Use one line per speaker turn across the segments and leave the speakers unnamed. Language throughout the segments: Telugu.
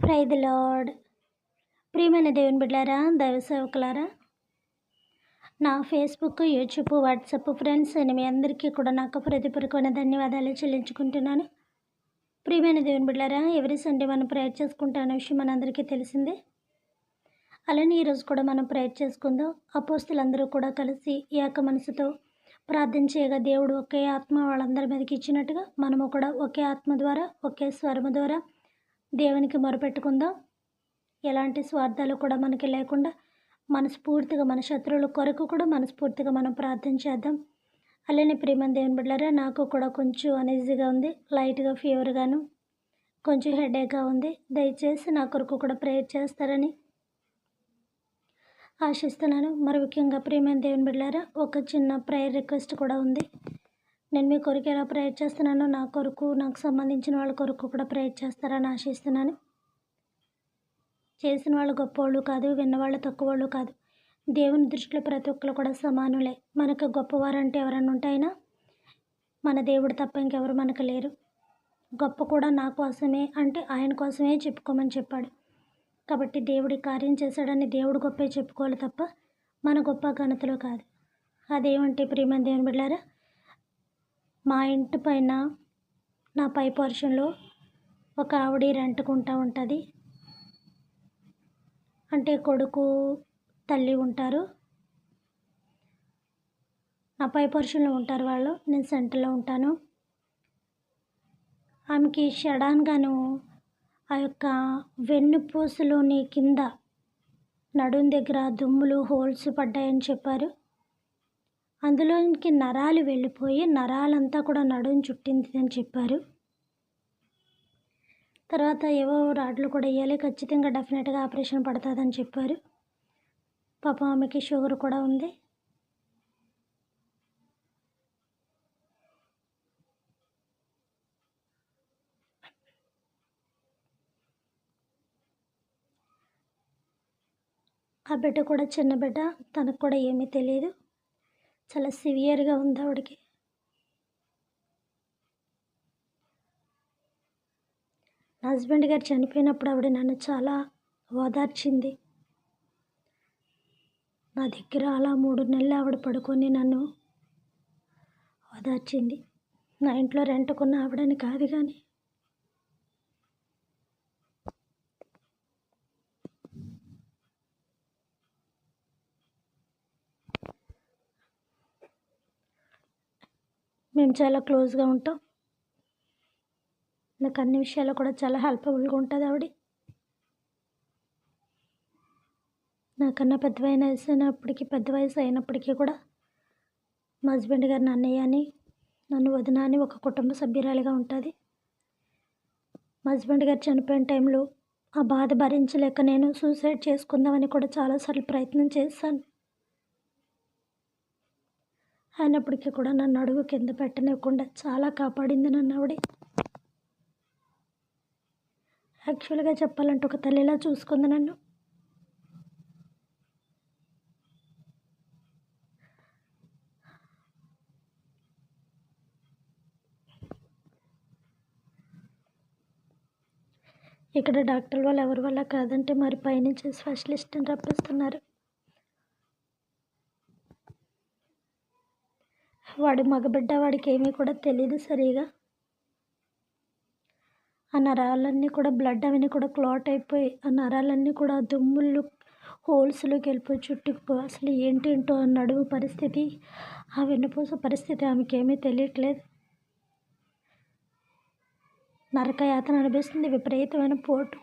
Praise the lord. ప్రియమైన దేవుని బిడ్డలారా, దైవ సేవకులారా, నా ఫేస్బుక్, యూట్యూబ్, వాట్సాప్ ఫ్రెండ్స్ మీ అందరికీ కూడా నాకు హృదయపూర్వకమైన ధన్యవాదాలు చెల్లించుకుంటున్నాను. ప్రియమైన దేవుని బిడ్డలారా, ఎవరీ సండే మనం ప్రేయర్ చేసుకుంటాన్న విషయం మనందరికీ తెలిసిందే. అలానే ఈరోజు కూడా మనం ప్రేయర్ చేసుకుందాం. అపోస్తులందరూ కూడా కలిసి ఏక మనసుతో ప్రార్థన చేయగా దేవుడు ఒకే ఆత్మ వాళ్ళందరి మీదకి ఇచ్చినట్టుగా మనము కూడా ఒకే ఆత్మ ద్వారా, ఒకే స్వరము ద్వారా దేవునికి మొరపెట్టుకుందాం. ఎలాంటి స్వార్థాలు కూడా మనకి లేకుండా మనస్ఫూర్తిగా మన శత్రువుల కొరకు కూడా మనస్ఫూర్తిగా మనం ప్రార్థన చేద్దాం. అలానే ప్రియమైన దేవుని బిడ్డలారా, నాకు కూడా కొంచెం అనీజీగా ఉంది, లైట్గా ఫీవర్గాను, కొంచెం హెడేక్గా ఉంది. దయచేసి నా కొరకు కూడా ప్రేయర్ చేస్తారని ఆశిస్తున్నాను. మరి ముఖ్యంగా ప్రియమైన దేవుని బిడ్డలారా, ఒక చిన్న ప్రేయర్ రిక్వెస్ట్ కూడా ఉంది. నేను మీ కొరకు ఎలా ప్రేయర్ చేస్తున్నానో నా కొరకు, నాకు సంబంధించిన వాళ్ళ కొరకు కూడా ప్రేయర్ చేస్తారని ఆశిస్తున్నాను. చేసిన వాళ్ళు గొప్పవాళ్ళు కాదు, విన్నవాళ్ళు తక్కువ వాళ్ళు కాదు. దేవుని దృష్టిలో ప్రతి ఒక్కరు కూడా సమానులే. మనకు గొప్పవారంటే ఎవరన్నా ఉంటాయినా మన దేవుడు తప్ప ఇంకెవరు మనకు లేరు. గొప్ప కూడా నా కోసమే అంటే ఆయన కోసమే చెప్పుకోమని చెప్పాడు. కాబట్టి దేవుడి కార్యం చేశాడని దేవుడు గొప్పే చెప్పుకోవాలి తప్ప మన గొప్ప ఘనతలో కాదు. అదేమంటే ప్రియమైన దేవుని బిడ్డలారా, మా ఇంటి పైన నా పై పోర్షన్లో ఒక ఆవిడ రెంట్కుంటూ ఉంటుంది. అంటే కొడుకు తల్లి ఉంటారు, నా పై పోర్షన్లో ఉంటారు వాళ్ళు, నేను సెంటర్లో ఉంటాను. ఆమెకి షడాన్గాను ఆ యొక్క వెన్నుపూసలోని కింద నడుం దగ్గర దుమ్ములు హోల్స్ పడ్డాయని చెప్పారు. అందులోనికి నరాలు వెళ్ళిపోయి నరాలంతా కూడా నడుం చుట్టింది అని చెప్పారు. తర్వాత ఏవో రాడ్లు కూడా వేయాలి, ఖచ్చితంగా డెఫినెట్గా ఆపరేషన్ పడుతుందని చెప్పారు. పాపం ఆమెకి షుగర్ కూడా ఉంది. ఆ బిడ్డ కూడా చిన్న బిడ్డ, తనకు కూడా ఏమీ తెలియదు. చాలా సివియర్గా ఉంది ఆవిడకి. నా హస్బెండ్ గారు చనిపోయినప్పుడు ఆవిడ నన్ను చాలా ఓదార్చింది. నా దగ్గర అలా 3 నెలలు ఆవిడ పడుకొని నన్ను ఓదార్చింది. నా ఇంట్లో రెంట్కున్న ఆవిడని కాదు కానీ మేము చాలా క్లోజ్గా ఉంటాం. నాకు అన్ని విషయాల్లో కూడా చాలా హెల్ప్ఫుల్గా ఉంటుంది ఆవిడ. నాకన్నా పెద్ద వయసు అయినప్పటికీ కూడా మా హస్బెండ్ గారిని అన్నయ్య అని, నన్ను వదిన అని ఒక కుటుంబ సభ్యురాలిగా ఉంటుంది. మా హస్బెండ్ గారు చనిపోయిన టైంలో ఆ బాధ భరించలేక నేను సూసైడ్ చేసుకుందామని కూడా చాలాసార్లు ప్రయత్నం చేశాను. అయినప్పటికీ కూడా నన్ను అడుగు కింద పెట్టనివ్వకుండా చాలా కాపాడింది నన్ను ఆవిడ. యాక్చువల్గా చెప్పాలంటే ఒక తల్లిలా చూసుకుంది నన్ను. ఇక్కడ డాక్టర్ వాళ్ళు ఎవరి వల్ల కాదంటే మరి పైనుంచి స్పెషలిస్ట్ని రప్పిస్తున్నారు. వాడి మగబిడ్డ, వాడికి ఏమీ కూడా తెలియదు సరిగా. ఆ నరాలన్నీ కూడా బ్లడ్ అవన్నీ కూడా క్లాట్ అయిపోయి ఆ నరాలన్నీ కూడా దుమ్ములు హోల్స్లోకి వెళ్ళిపోయి చుట్టుకుపోయి అసలు ఏంటో ఆ నడుము పరిస్థితి, ఆ వెన్నుపూస పరిస్థితి ఆమెకి ఏమీ తెలియట్లేదు. నరకయాతన అనిపిస్తుంది, విపరీతమైన పోటు.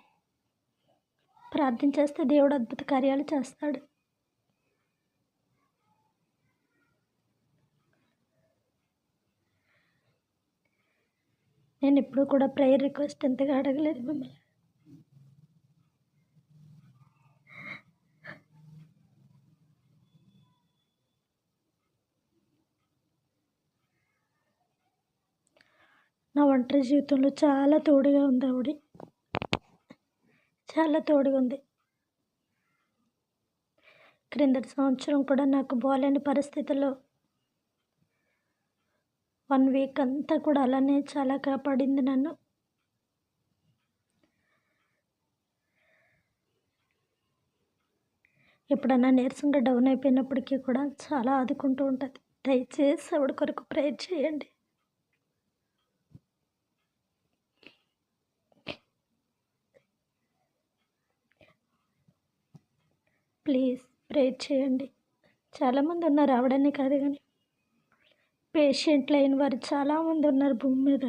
ప్రార్థన చేస్తే దేవుడు అద్భుత కార్యాలు చేస్తాడు. నేను ఎప్పుడూ కూడా ప్రేయర్ రిక్వెస్ట్ ఎంతగా అడగలేదు మిమ్మల్ని. నా ఒంటరి జీవితంలో చాలా తోడుగా ఉంది ఆవిడ, చాలా తోడుగా ఉంది. క్రిందటి సంవత్సరం కూడా నాకు బాగాలేని పరిస్థితుల్లో 1 వీక్ అంతా కూడా అలానే చాలా కాపాడింది నన్ను. ఎప్పుడన్నా నీరసంగా డౌన్ అయిపోయినప్పటికీ కూడా చాలా ఆదుకుంటూ ఉంటుంది. దయచేసి ఆవిడ కొరకు ప్రేయర్ చేయండి. ప్లీజ్ ప్రేయర్ చేయండి. చాలామంది ఉన్నారు, ఆవిడనే కాదు కానీ పేషెంట్లు అయిన వారు చాలామంది ఉన్నారు భూమి మీద.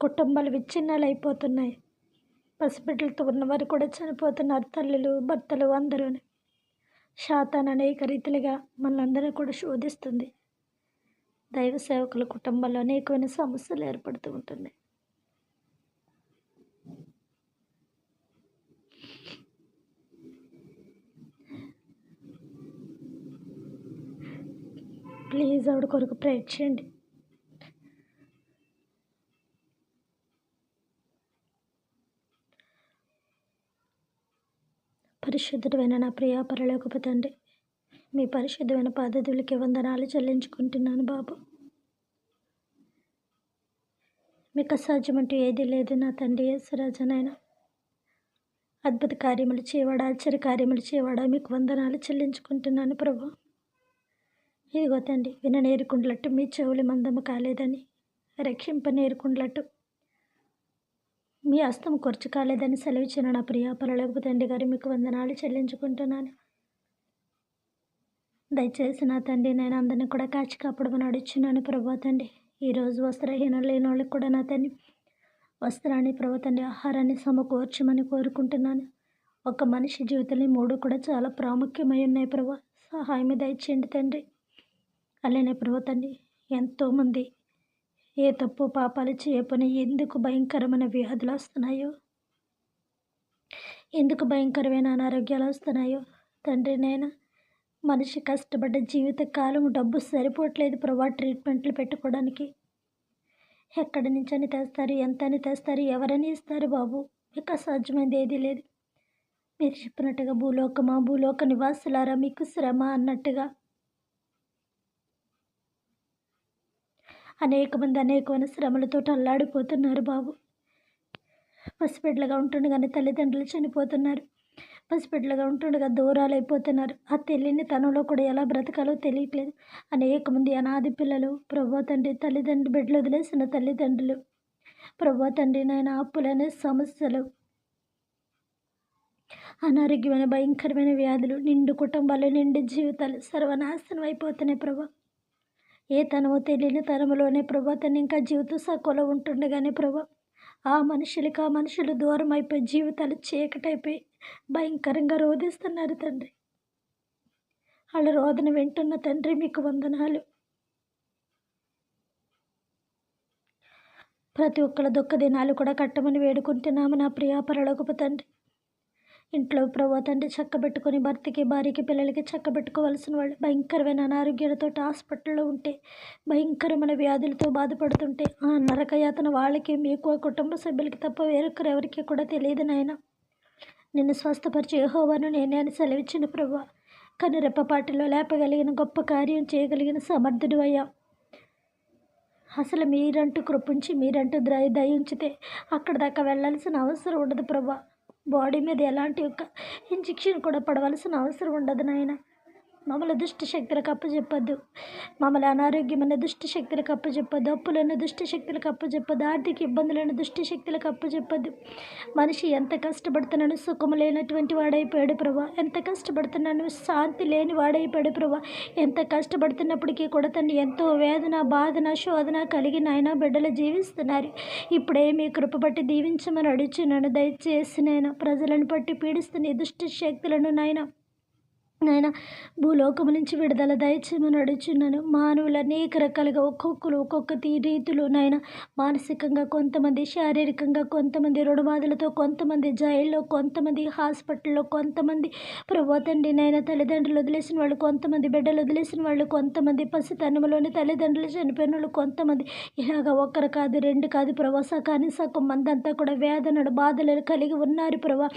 కుటుంబాలు విచ్ఛిన్నాలు అయిపోతున్నాయి. పసిబిడ్డలతో ఉన్నవారు కూడా చనిపోతున్నారు. తల్లులు, భర్తలు అందరూ. శాతాన్ అనేక రీతిలుగా మనందరినీ కూడా శోధిస్తుంది. దైవ సేవకుల కుటుంబంలో అనేకమైన సమస్యలు ఏర్పడుతూ ఉంటున్నాయి. ప్లీజ్ ఆవిడ కొరకు ప్రేయర్ చేయండి. పరిశుద్ధుడైన నా ప్రియ పరలోకపు తండ్రి, మీ పరిశుద్ధమైన పద్ధతులకి వందనాలు చెల్లించుకుంటున్నాను బాబు. మీకు అసాధ్యమంటూ ఏదీ లేదు నా తండ్రి యేసురాజనైనా. అద్భుత కార్యములు చేయవాడా, ఆశ్చర్య కార్యములు చేయవాడా, మీకు వందనాలు చెల్లించుకుంటున్నాను ప్రభు. ఇదిగో తండ్రి, విననేరుకుండ్లట్టు మీ చెవులు మందము కాలేదని, రక్షింపనేరుకుండ్లట్టు మీ హస్తం ఖర్చు కాలేదని సెలవిచ్చిన నా ప్రియ పరలోకపు తండ్రి గారు, మీకు వందనాలు చెల్లించుకుంటున్నాను. దయచేసి నా తండ్రి, నేను అందరినీ కూడా కాచి కాపాడమని అడుగుచున్నాను ప్రభా తండ్రి. ఈరోజు వస్త్రహీనం లేని వాళ్ళకి కూడా నా తండ్రి వస్త్రాన్ని ప్రభా తండ్రి, ఆహారాన్ని సమకూర్చమని కోరుకుంటున్నాను. ఒక మనిషి జీవితంలో 3 కూడా చాలా ప్రాముఖ్యమై ఉన్నాయి ప్రభా. సహాయం దయచేయండి తండ్రి. అలానే ప్రభా తండ్రి, ఎంతోమంది ఏ తప్పు పాపాలు చేయపని ఎందుకు భయంకరమైన వ్యాధులు వస్తున్నాయో, ఎందుకు భయంకరమైన అనారోగ్యాలు వస్తున్నాయో తండ్రి. నేను మనిషి కష్టపడ్డ జీవిత కాలం డబ్బు సరిపోవట్లేదు ప్రభా ట్రీట్మెంట్లు పెట్టుకోవడానికి. ఎక్కడి నుంచి అని తెస్తారు, ఎంత అని తెస్తారు, ఎవరని ఇస్తారు బాబు. మీకు అసాధ్యమైనది ఏదీ లేదు. మీరు చెప్పినట్టుగా భూలోకమా, భూలోక నివాసులారా మీకు శ్రమ అన్నట్టుగా అనేక మంది అనేకమైన శ్రమలతో అల్లాడిపోతున్నారు బాబు. పసిబిడ్డలుగా ఉంటుండగానే తల్లిదండ్రులు చనిపోతున్నారు. పసిబిడ్డలుగా ఉంటుండగా దూరాలు అయిపోతున్నారు. ఆ తెలియని తనంలో కూడా ఎలా బ్రతకాలో తెలియట్లేదు. అనేక మంది అనాథ పిల్లలు ప్రభా తండ్రి, తల్లిదండ్రులు బిడ్డలు వదిలేసిన తల్లిదండ్రులు ప్రభా తండ్రి నాయన, అప్పులనే సమస్యలు, అనారోగ్యమైన భయంకరమైన వ్యాధులు, నిండు కుటుంబాలు, నిండు జీవితాలు సర్వనాశనం అయిపోతున్నాయి ప్రభా. ఏ తనమో తెలియని తనములోనే ప్రభా తను ఇంకా జీవిత సక్కువలో ఉంటుండగానే ప్రభా ఆ మనుషులు దూరం అయిపోయి జీవితాలు చీకటైపోయి భయంకరంగా రోధిస్తున్నారు తండ్రి. వాళ్ళ రోదన వింటున్న తండ్రి మీకు వందనాలు. ప్రతి ఒక్కళ్ళ దుఃఖ దినాలు కూడా కట్టమని వేడుకుంటున్నాము నా ప్రియ పరలోకపు తండ్రి. ఇంట్లో ప్రభా తండ్రి చక్కబెట్టుకొని భర్తకి, భార్యకి, పిల్లలకి చక్కబెట్టుకోవాల్సిన వాళ్ళు భయంకరమైన అనారోగ్యాలతో హాస్పిటల్లో ఉంటే, భయంకరమైన వ్యాధులతో బాధపడుతుంటే ఆ నరకయాతన వాళ్ళకి, మీకు, ఆ కుటుంబ సభ్యులకి తప్ప వేరొకరు ఎవరికి కూడా తెలియదు నాయన. నిన్ను స్వస్థపరిచే యెహోవాను నేనే అని సెలవిచ్చిన ప్రభా. కానీ రెప్పపాటిలో లేపగలిగిన గొప్ప కార్యం చేయగలిగిన సమర్థుడు అయ్యా. అసలు మీరంటూ కృపించి, మీరంటూ దయ ఉంచితే అక్కడ దాకా వెళ్ళాల్సిన అవసరం ఉండదు ప్రభా. బాడీ మీద ఎలాంటి ఒక ఇంజెక్షన్ కూడా పడవలసిన అవసరం ఉండదు నాయన. మమ్మల్ని దుష్ట శక్తులకు అప్పచెప్పద్దు. మమ్మల్ని అనారోగ్యమైన దుష్ట శక్తులకు అప్పచెప్పద్దు. అప్పులైన దుష్ట శక్తులకు అప్పచెప్పద్దు. ఆర్థిక ఇబ్బందులైన దుష్ట శక్తులకు అప్పచెప్పద్దు. మనిషి ఎంత కష్టపడుతున్నాను సుఖము లేనటువంటి వాడైపోయాడు ప్రభా. ఎంత కష్టపడుతున్నాను శాంతి లేని వాడైపోయాడు ప్రభా. ఎంత కష్టపడుతున్నప్పటికీ కూడా తను ఎంతో వేదన, బాధన, శోధన కలిగి నాయన బిడ్డలు జీవిస్తున్నారు. ఇప్పుడే మీ కృప బట్టి దీవించమని అడుగుచున్నాను. దయచేసి నాయన ప్రజలను పట్టి పీడిస్తున్న ఈ దుష్ట శక్తులను నాయన భూలోకము నుంచి విడుదల దయచేయమని అడుగుచున్నాను. మానవులు అనేక రకాలుగా ఒక్కొక్కరు ఒక్కొక్క రీతులు నాయన, మానసికంగా కొంతమంది, శారీరకంగా కొంతమంది, రుణబాధలతో కొంతమంది, జైల్లో కొంతమంది, హాస్పిటల్లో కొంతమంది ప్రభా తండ్రి నాయన, తల్లిదండ్రులు వదిలేసిన వాళ్ళు కొంతమంది, బిడ్డలు వదిలేసిన వాళ్ళు కొంతమంది, పసితనములోని తల్లిదండ్రులు చనిపోయిన వాళ్ళు కొంతమంది, ఇలాగా ఒక్కరు కాదు, 2 కాదు ప్రభా, సకాని సగం మంది అంతా కూడా వేదనలు, బాధలు కలిగి ఉన్నారు ప్రభా.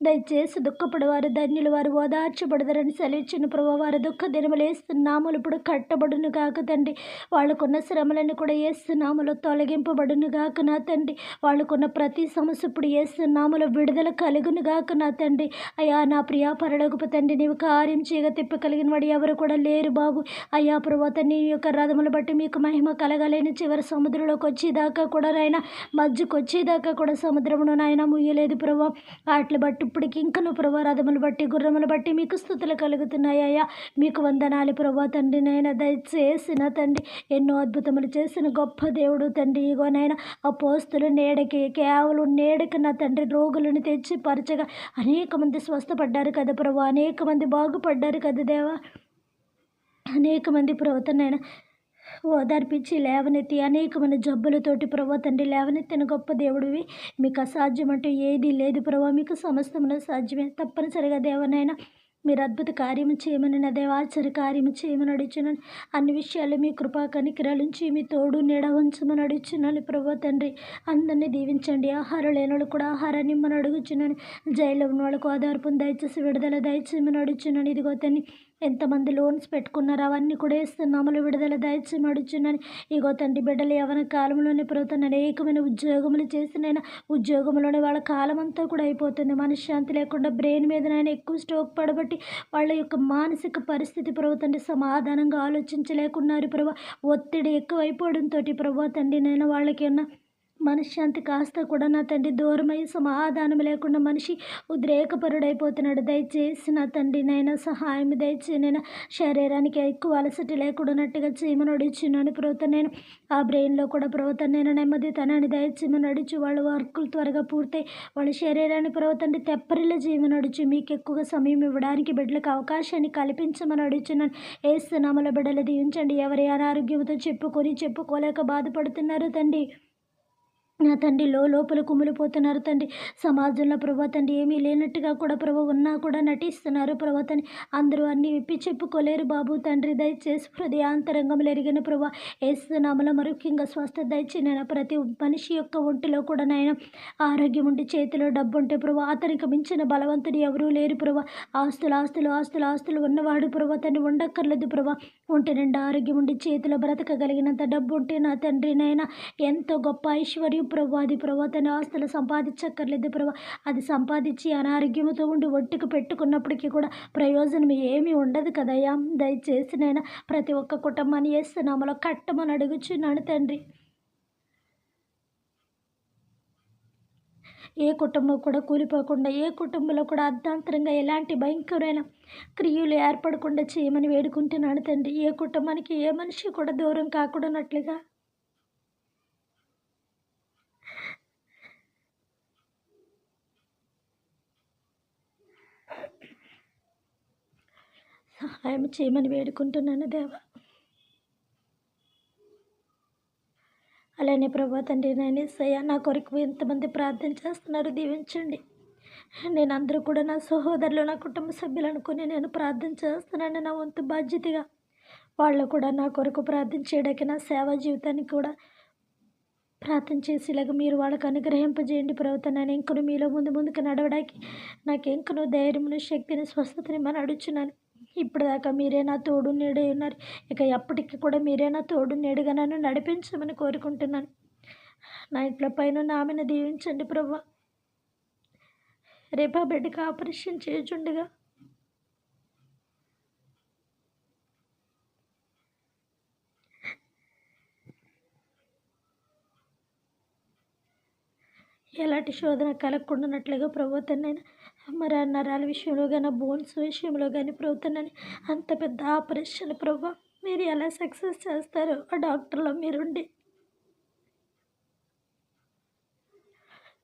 దయచేసి దుఃఖపడేవారు ధన్యులు, వారు ఓదార్చబడదరని సెలవిచ్చిన ప్రభావ వారి దుఃఖ దినములు ఏస్తున్నాములు ఇప్పుడు కట్టబడును గాక తండ్రి. వాళ్ళకున్న శ్రమలన్నీ కూడా ఏస్తున్నాములు తొలగింపబడును గాక నా తండ్రి. వాళ్ళకున్న ప్రతి సమస్య ఇప్పుడు ఏస్తున్నాములు విడుదల కలుగును గాక నా తండ్రి. అయ్యా నా ప్రియా పరలోకపు తండ్రి, నీవు కార్యం చేయగా తిప్పగలిగిన వాడు ఎవరు కూడా లేరు బాబు. అయ్యా ప్రభావ నీ యొక్క రథములు బట్టి మీకు మహిమ కలగాలని చివరి సముద్రంలోకి వచ్చేదాకా కూడా నాయన మధ్యకు వచ్చేదాకా కూడా సముద్రమును నాయన ముయ్యలేదు ప్రభా. వాటిని బట్టి ఇప్పటికి ఇంకను ప్రభా రథములు బట్టి గుర్రములు బట్టి మీకు స్థుతులు కలుగుతున్నాయ్యా. మీకు వందనాలు ప్రభా తండ్రి. నాయన దయచేసిన తండ్రి ఎన్నో అద్భుతములు చేసిన గొప్ప దేవుడు తండ్రి. ఇగోనైనా అపోస్తులు నేడకి కేవలం నేడకి నా తండ్రి రోగులను తెచ్చి పరచగా అనేక మంది స్వస్థపడ్డారు కదా ప్రభా. అనేక మంది బాగుపడ్డారు కదా దేవా. అనేక మంది ప్రవర్తనైనా ఓదార్పించి లేవనెత్తి అనేకమైన జబ్బులతోటి ప్రభా తండ్రి లేవనెత్తిన గొప్ప దేవుడివి. మీకు అసాధ్యం అంటూ ఏదీ లేదు ప్రభా. మీకు సమస్తమును సాధ్యమే. తప్పనిసరిగా దేవనైనా మీరు అద్భుత కార్యము చేయమని నా దేవ ఆశ్చర్య కార్యము చేయమని అడుగుచున్నాను. అన్ని విషయాలు మీ కృపా కనికరాలుంచి మీ తోడు నీడ ఉంచమని అడుగుచున్నాను ప్రభా తండ్రి. అందరినీ దీవించండి. ఆహారం లేని వాళ్ళు కూడా ఆహారాన్ని ఇమ్మని అడుగుచున్నాను. జైల్లో ఉన్న వాళ్ళకు ఆధారపం దయచేసి విడుదల దయచేయమని అడుగుచున్నాను. ఇదిగో తండ్రి ఎంతమంది లోన్స్ పెట్టుకున్నారో అవన్నీ కూడా వేస్తున్నాములు విడుదల దయచేయమని అడుగుచున్నాను. ఇగో తండ్రి బిడ్డలు యవ్వన కాలంలోనే ప్రభుత్వం అనేకమైన ఉద్యోగములు చేసినైనా ఉద్యోగంలోనే వాళ్ళ కాలం అంతా కూడా అయిపోతుంది. మనశ్శాంతి లేకుండా బ్రెయిన్ మీదనైనా ఎక్కువ స్ట్రోక్ పడబట్టి వాళ్ళ యొక్క మానసిక పరిస్థితి ప్రభు తండ్రి సమాధానంగా ఆలోచించలేకున్నారు ప్రభు. ఒత్తిడి ఎక్కువ అయిపోవడంతో ప్రభు తండ్రి నేను వాళ్ళకి ఉన్న మనశ్శాంతి కాస్త కూడా నా తండ్రి దూరమై సమాధానం లేకుండా మనిషి ఉద్రేకపరుడైపోతున్నాడు. దయచేసి నా తండ్రి నైనా సహాయం దయచేనైనా శరీరానికి ఎక్కువ అలసట లేకుండానట్టుగా చేయమని అడుగుచున్నాను ప్రభుత్వం. నేను ఆ బ్రెయిన్లో కూడా ప్రభుత్వం నేను నెమ్మదితనాన్ని దయచేయమని అడుచు. వాళ్ళ వర్కులు త్వరగా పూర్తయి వాళ్ళ శరీరాన్ని ప్రభుత్వం తెప్పరిలో చేయమని అడుచు. మీకు ఎక్కువగా సమయం ఇవ్వడానికి బిడ్డలకు అవకాశాన్ని కల్పించమని అడుగుచున్నాను. ఏసునామములో బిడ్డలు దీవించండి. ఎవరి అనారోగ్యంతో చెప్పుకోలేక బాధపడుతున్నారు తండ్రి. నా తండ్రి లోపల కుమిలిపోతున్నారు తండ్రి. సమాజంలో ప్రభా తండ్రి ఏమీ లేనట్టుగా కూడా ప్రభు ఉన్నా కూడా నటిస్తున్నారు ప్రభా తండ్రి. అందరూ అన్నీ విప్పి చెప్పుకోలేరు బాబు తండ్రి. దయచేసి హృదయాంతరంగంలో ఎరిగిన ప్రభా ఏసునామములో ముఖ్యంగా స్వస్థత దయచేయనైనా ప్రతి మనిషి యొక్క ఒంటిలో కూడా నాయన ఆరోగ్యం ఉండి చేతిలో డబ్బు ఉంటే ప్రభా అతనికి మించిన బలవంతుడు ఎవరూ లేరు ప్రభా. ఆస్తులు ఉన్నవాడు ప్రభా తండ్రి ఉండక్కర్లేదు ప్రభా. ఒంటి నిండా ఆరోగ్యం ఉండి చేతిలో బ్రతకగలిగినంత డబ్బు ఉంటే నా తండ్రి నాయన ఎంతో గొప్ప ఐశ్వర్యం ప్రభు. అది ప్రభు తన ఆస్తులు సంపాదించక్కర్లేదు ప్రభు. అది సంపాదించి అనారోగ్యంతో ఉండి ఒట్టుకు పెట్టుకున్నప్పటికీ కూడా ప్రయోజనం ఏమీ ఉండదు కదయ్యా. దయచేసి నేను ప్రతి ఒక్క కుటుంబాన్ని వేస్తున్నామలో కట్టమని అడుగుచున్నాను తండ్రి. ఏ కుటుంబం కూడా కూలిపోకుండా ఏ కుటుంబంలో కూడా అర్ధాంతరంగా ఎలాంటి భయంకరమైన క్రియలు ఏర్పడకుండా చేయమని వేడుకుంటున్నాను తండ్రి. ఏ కుటుంబానికి ఏ మనిషి కూడా దూరం కాకూడనట్లుగా సహాయం చేయమని వేడుకుంటున్నాను దేవా. అలానే ప్రభా తండ్రి నేను ఏసయ్యా నా కొరకు ఎంతమంది ప్రార్థన చేస్తున్నారు దీవించండి. నేను అందరూ కూడా నా సహోదరులు నా కుటుంబ సభ్యులు అనుకుని నేను ప్రార్థన చేస్తున్నాను. నా వంతు బాధ్యతగా వాళ్ళు కూడా నా కొరకు ప్రార్థన చేయడానికి నా సేవా జీవితాన్ని కూడా ప్రార్థన చేసేలాగా మీరు వాళ్ళకు అనుగ్రహింపజేయండి ప్రభుత్వం. నేను ఇంకను మీలో ముందుకు నడవడానికి నాకు ఇంకను ధైర్యమును శక్తిని స్వస్థతని మనం అడుగుచున్నాను. ఇప్పటిదాకా మీరే నా తోడు నీడే ఉన్నారు. ఇక ఎప్పటికీ కూడా మీరే నా తోడు నీడుగా నన్ను నడిపించమని కోరుకుంటున్నాను. నా ఇంట్లో పైన ఆమెను దీవించండి ప్రభా. రేపా బిడ్డకి ఆపరేషన్ చేయుచుండగా ఎలాంటి శోధన కలగకుండానట్లుగా ప్రభుత్వం నేను మరి ఆ నరాల విషయంలో కానీ బోన్స్ విషయంలో కానీ ప్రభుత్వం అంత పెద్ద ఆపరేషన్ ప్రభు మీరు ఎలా సక్సెస్ చేస్తారో ఆ డాక్టర్లో మీరుండి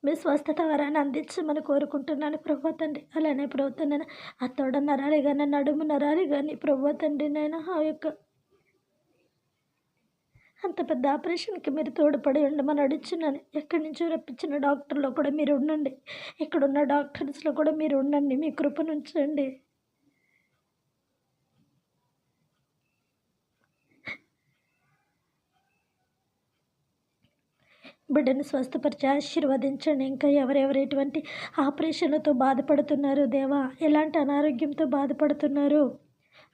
మీ స్వస్థత వరాన్ని అందించమని కోరుకుంటున్నాను ప్రభు తండ్రి. అలానే ప్రభుత్వం నేను ఆ తొడ నరాలి కానీ నడుము నరాలి కానీ ప్రభు తండ్రి నేను ఆ యొక్క అంత పెద్ద ఆపరేషన్కి మీరు తోడ్పడి ఉండమని అడుగుచున్నాను. ఎక్కడి నుంచో రప్పించిన డాక్టర్లో కూడా మీరు ఉండండి. ఇక్కడున్న డాక్టర్స్లో కూడా మీరు ఉండండి. మీ కృప నుంచండి. బిడ్డను స్వస్థపరిచి ఆశీర్వదించండి. ఇంకా ఎవరెవరు ఎటువంటి ఆపరేషన్లతో బాధపడుతున్నారు దేవా, ఎలాంటి అనారోగ్యంతో బాధపడుతున్నారు,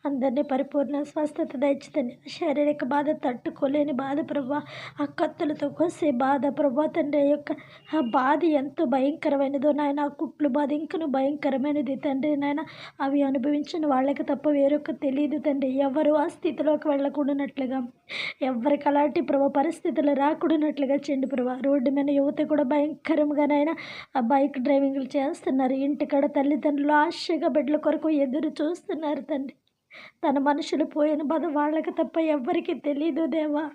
అందరినీ పరిపూర్ణ స్వస్థత దయచేతండి. శారీరక బాధ, తట్టుకోలేని బాధ ప్రభా, ఆ కత్తులతో కోసే బాధ ప్రభా తండ్రి, యొక్క ఆ బాధ ఎంతో భయంకరమైనదో నాయన, ఆ కుట్లు బాధ ఇంకను భయంకరమైనది తండ్రి నాయన. అవి అనుభవించిన వాళ్ళకి తప్ప వేరొక తెలియదు తండ్రి. ఎవరు ఆ స్థితిలోకి వెళ్ళకూడనట్లుగా, ఎవరికి అలాంటి పరిస్థితులు రాకూడనట్లుగా చెండి ప్రభా. రోడ్డు మీద యువత కూడా భయంకరంగానైనా ఆ బైక్ డ్రైవింగ్లు చేస్తున్నారు. ఇంటికాడ తల్లిదండ్రులు ఆశగా బిడ్డల కొరకు ఎదురు చూస్తున్నారు తండ్రి. తన మనుషులు పోయిన బాధ వాళ్ళకి తప్ప ఎవ్వరికీ తెలీదు దేవా.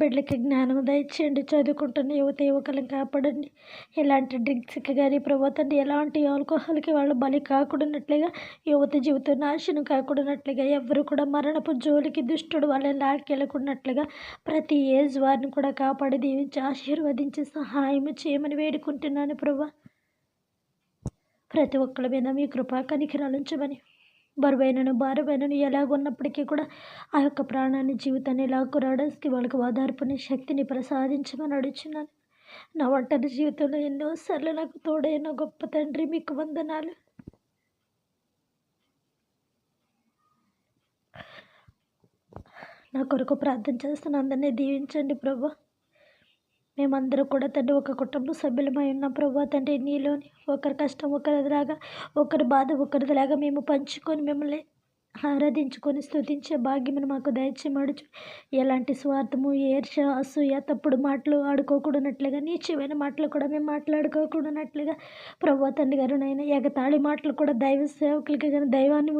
బిడ్డలకి జ్ఞానం దయచేయండి. చదువుకుంటున్న యువత యువకులను కాపాడండి. ఎలాంటి డ్రింక్స్కి కానీ ప్రభుత్వం ఎలాంటి ఆల్కహాల్కి వాళ్ళు బలి కాకూడనట్లుగా, యువత జీవితం నాశనం కాకూడనట్లుగా, ఎవరు కూడా మరణపు జోలికి దుష్టుడు వాళ్ళని లాక్కెళ్ళకున్నట్లుగా ప్రతి ఏజ్ వారిని కూడా కాపాడి దీవించి ఆశీర్వదించి సహాయం చేయమని వేడుకుంటున్నాను ప్రభా. ప్రతి ఒక్కరి మీద మీ కృపా కనికరాలు ఉంచమని, బరువైనను భారమైనను ఎలాగున్నప్పటికీ కూడా ఆ యొక్క ప్రాణాన్ని జీవితాన్ని లాక్కురావడానికి వాళ్ళకు ఓదార్పుని శక్తిని ప్రసాదించమని అడుగుచున్నాను. నా ఒంటరి జీవితంలో ఎన్నోసార్లు నాకు తోడైన గొప్ప తండ్రి మీకు వందనాలు. నా కొరకు ప్రార్థన చేస్తున్న అందరినీ దీవించండి ప్రభా. మేమందరూ కూడా తండ్రి ఒక కుటుంబ సభ్యులమై ఉన్నాం ప్రభా తండ్రి. నీలోని ఒకరి కష్టం ఒకరిదిలాగా, ఒకరి బాధ ఒకరిదిలాగా మేము పంచుకొని మిమ్మల్ని ఆరాధించుకొని స్తుతించే భాగ్యమును మాకు దయచేయమడుచు. ఎలాంటి స్వార్థము, ఈర్ష్య, అసూయ, తప్పుడు మాటలు ఆడుకోకూడనట్లుగా, నీచమైన మాటలు కూడా మేము మాట్లాడుకోకూడనట్లుగా ప్రభా తండ్రి గారు నాయన, ఎగతాళి మాటలు కూడా దైవ సేవకులకి కానీ, దైవాన్ని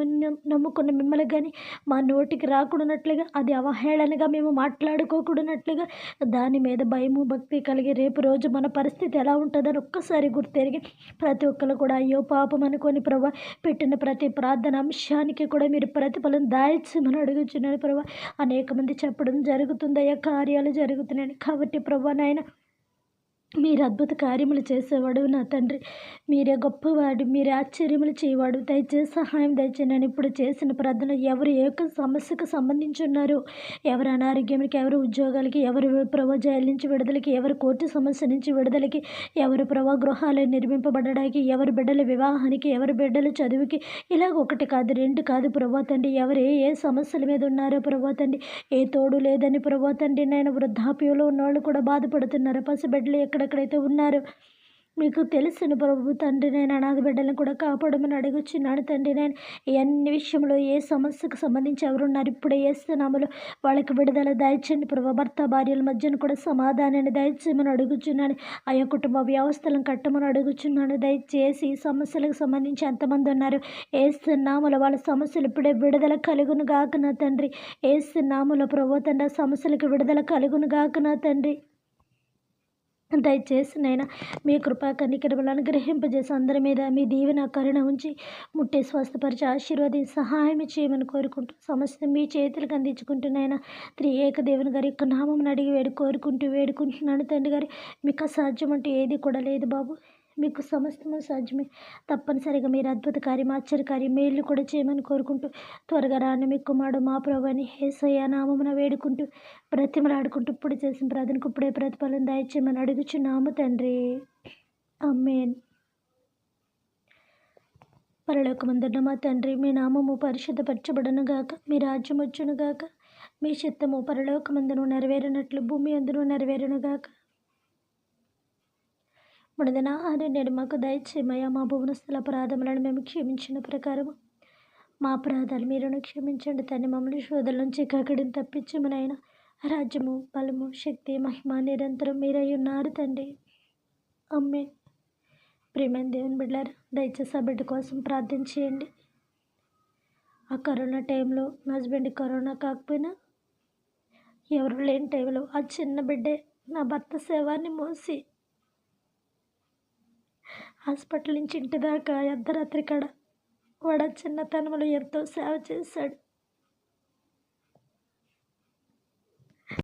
నమ్ముకున్న మిమ్మల్ని కానీ మా నోటికి రాకూడనట్లుగా, అది అవహేళనగా మేము మాట్లాడుకోకూడనట్లుగా, దాని మీద భయము భక్తి కలిగి రేపు రోజు మన పరిస్థితి ఎలా ఉంటుందని ఒక్కసారి గుర్తెరిగి ప్రతి ఒక్కరు కూడా అయ్యో పాపం అనుకొని ప్రభా పెట్టిన ప్రతి ప్రార్థన అంశానికి కూడా మీరు ప్రతిఫలం దాయిచ్చమని అడుగుచున్నాను ప్రభా. అనేక మంది చెప్పడం జరుగుతుందయ్యా, కార్యాలు జరుగుతున్నాయి కాబట్టి ప్రభా నాయన, మీరు అద్భుత కార్యములు చేసేవాడు నా తండ్రి. మీరే గొప్పవాడు, మీరే ఆశ్చర్యములు చేయవాడు. దయచేసి సహాయం దయచేసి. నేను ఇప్పుడు చేసిన ప్రార్థన ఎవరు ఏ సమస్యకు సంబంధించి ఉన్నారు, ఎవరు అనారోగ్యానికి, ఎవరు ఉద్యోగాలకి, ఎవరు ప్రభా జైలు నుంచి విడుదలకి, ఎవరు కోర్టు సమస్య నుంచి విడుదలకి, ఎవరు ప్రభా గృహాలు నిర్మింపబడడానికి, ఎవరు బిడ్డల వివాహానికి, ఎవరు బిడ్డల చదువుకి, ఇలాగ ఒకటి కాదు రెండు కాదు ప్రభా తండ్రి. ఎవరు ఏ సమస్యల మీద ఉన్నారో ప్రభా తండ్రి, ఏ తోడు లేదని ప్రభా తండ్రి, నేను వృద్ధాప్యంలో ఉన్నవాళ్ళు కూడా బాధపడుతున్నారు. పసిబిడ్డలు ఎక్కడెక్కడైతే ఉన్నారో మీకు తెలిసిన ప్రభు తండ్రి, నేను అనాథ బిడ్డలను కూడా కాపాడమని అడుగుచున్నాను తండ్రి. నేను అన్ని విషయంలో ఏ సమస్యకు సంబంధించి ఎవరున్నారు ఇప్పుడే వేస్తున్నాములో వాళ్ళకి విడుదల దయచేయండి ప్రభు. భర్త భార్యల మధ్యన కూడా సమాధానాన్ని దయచేయమని అడుగుచున్నాను. ఆయా కుటుంబ వ్యవస్థలను కట్టమని అడుగుచున్నాను. దయచేసి ఈ సమస్యలకు సంబంధించి ఎంతమంది ఉన్నారు వేస్తున్నాములో వాళ్ళ సమస్యలు ఇప్పుడే విడుదల కలుగును గాక నా తండ్రి. వేస్తున్నాములో ప్రభు తండ్రి సమస్యలకు విడుదల కలుగును గాక నా తండ్రి. దయచేసి నైనా మీ కృపా కనికరములను అనుగ్రహింపజేసి అందరి మీద మీ దీవెన కరుణ ఉంచి ముట్టి స్వస్థపరిచి ఆశీర్వాదించి సహాయం చేయమని కోరుకుంటూ సమస్త మీ చేతులకు అందించుకుంటున్నాయినా త్రియేక దేవుని గారి యొక్క నామం అడిగి వేడుకుంటున్నాను తండ్రి గారి. మీకు అసాధ్యం అంటూ ఏది కూడా లేదు బాబు, మీకు సమస్తము సాధ్యమే. తప్పనిసరిగా మీరు అద్భుత కార్యం, ఆశ్చర్యకార్యం, మేలు కూడా చేయమని కోరుకుంటూ త్వరగా రాని మీ కుమారుడు మా ప్రభుని యేసయ్య నామమున వేడుకుంటూ బ్రతిమలాడుకుంటూ ఇప్పుడు చేసిన ప్రార్థనకు ఇప్పుడే ప్రతిఫలం దయచేయమని అడుగుచున్నాము తండ్రి. ఆమేన్. పరలోకమందున్న మా తండ్రి, మీ నామము పరిశుద్ధపరచబడను గాక, మీ రాజ్యం వచ్చును గాక, మీ చిత్తము పరలోకమందును నెరవేరినట్లు భూమి అందును నెరవేరును గాక. మనదన ఆహారం నేడు మాకు దయచేయమయ్యా. మా భువనస్థల అపరాధములను మేము క్షమించిన ప్రకారము మా అపరాధాలు మీరును క్షమించండి తండ్రి. మమ్మల్ని శోధల నుంచి కకడిని తప్పించమనైనా రాజ్యము బలము శక్తి మహిమ నిరంతరం మీరై ఉన్నారు తండ్రి. ఆమేన్. ప్రియమైన దేవుని బిడ్డలారా, దయచేసి ఆ బిడ్డ కోసం ప్రార్థన చేయండి. ఆ కరోనా టైంలో మా హస్బెండ్ కరోనా కాకపోయినా ఎవరు లేని టైంలో ఆ చిన్న బిడ్డే నా భర్త సేవాన్ని మోసి హాస్పిటల్ నుంచి ఇంటి దాకా అర్ధరాత్రి కాడ వాడు చిన్నతనంలో ఎంతో సేవ చేశాడు.